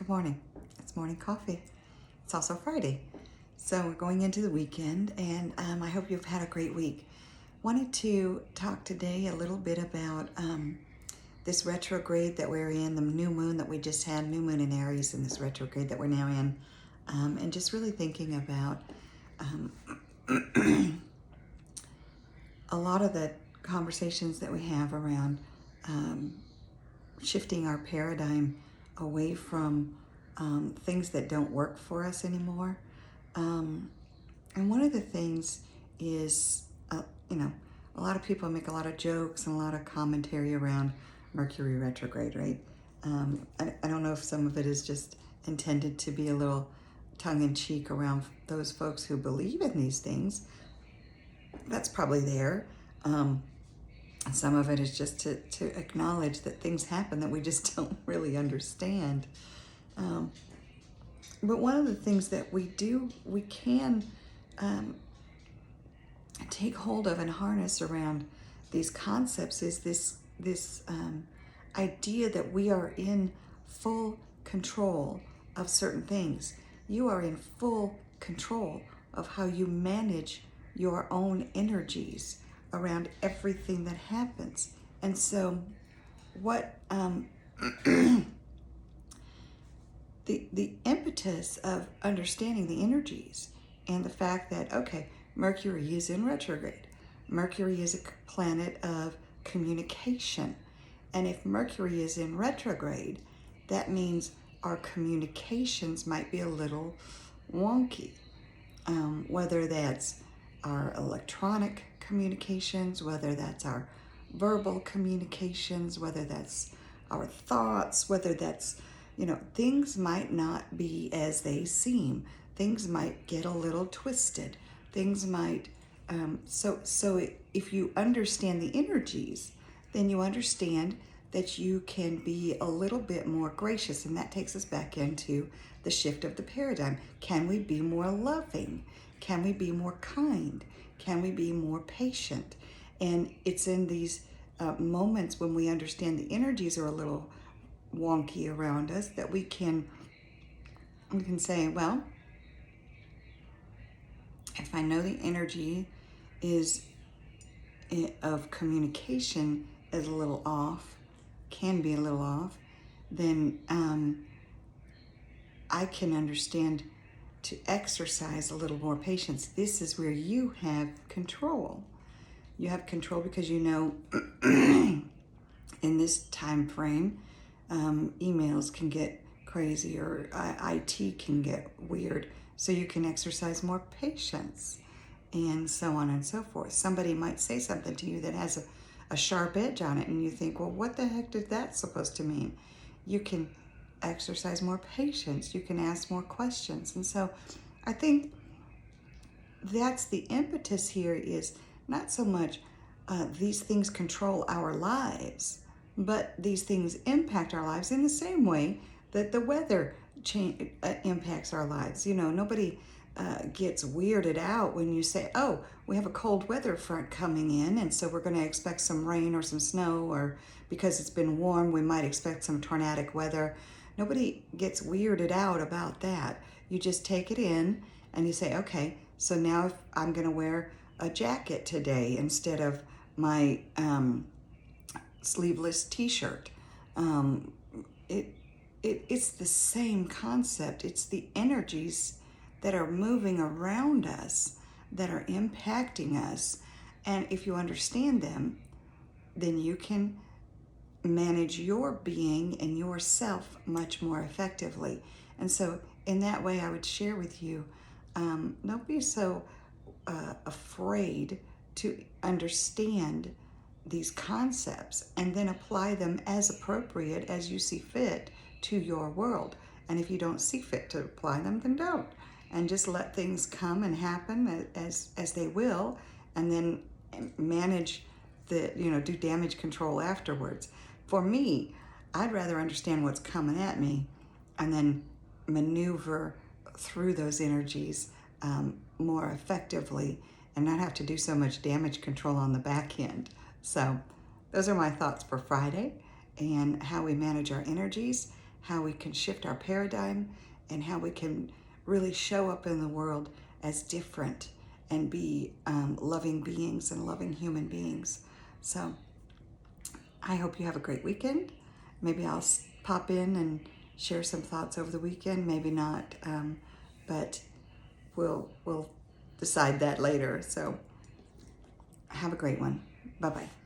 Good morning. It's morning coffee. It's also Friday. So we're going into the weekend, and I hope you've had a great week. Wanted to talk today a little bit about this retrograde that we're in, the new moon that we just had, new moon in Aries, and this retrograde that we're now in, and just really thinking about a lot of the conversations that we have around shifting our paradigm away from things that don't work for us anymore. And one of the things is, a lot of people make a lot of jokes and a lot of commentary around Mercury retrograde, right? I don't know if some of it is just intended to be a little tongue-in-cheek around those folks who believe in these things. That's probably there. Some of it is just to acknowledge that things happen that we just don't really understand. But one of the things that we can take hold of and harness around these concepts is this idea that we are in full control of certain things. You are in full control of how you manage your own energies around everything that happens. And so what the impetus of understanding the energies and the fact that, okay, Mercury is in retrograde. Mercury is a planet of communication. And if Mercury is in retrograde, that means our communications might be a little wonky. Whether that's our electronic communications, whether that's our verbal communications, whether that's our thoughts, whether that's, things might not be as they seem. Things might get a little twisted. Things might, if you understand the energies, then you understand that you can be a little bit more gracious. And that takes us back into the shift of the paradigm. Can we be more loving? Can we be more kind? Can we be more patient? And it's in these moments when we understand the energies are a little wonky around us that we can say, well, if I know the energy is of communication is a little off, can be a little off, then I can understand to exercise a little more patience. This is where you have control. You have control because in this time frame, emails can get crazy or IT can get weird. So you can exercise more patience and so on and so forth. Somebody might say something to you that has a sharp edge on it and you think, well, what the heck did that supposed to mean? You can exercise more patience. You can ask more questions. And so I think that's the impetus here, is not so much these things control our lives, but these things impact our lives in the same way that the weather impacts our lives. Nobody gets weirded out when you say, oh, we have a cold weather front coming in, and so we're going to expect some rain or some snow, or because it's been warm, we might expect some tornadic weather. Nobody gets weirded out about that. You just take it in and you say, okay, so now if I'm going to wear a jacket today instead of my sleeveless t-shirt. It's the same concept. It's the energies that are moving around us that are impacting us. And if you understand them, then you can manage your being and yourself much more effectively. And so in that way, I would share with you, don't be so afraid to understand these concepts and then apply them as appropriate as you see fit to your world. And if you don't see fit to apply them, then don't. And just let things come and happen as they will, and then manage do damage control afterwards. For me, I'd rather understand what's coming at me and then maneuver through those energies more effectively and not have to do so much damage control on the back end. So those are my thoughts for Friday and how we manage our energies, how we can shift our paradigm and how we can really show up in the world as different and be loving beings and loving human beings. So I hope you have a great weekend. Maybe I'll pop in and share some thoughts over the weekend. Maybe not, but we'll decide that later. So have a great one. Bye-bye.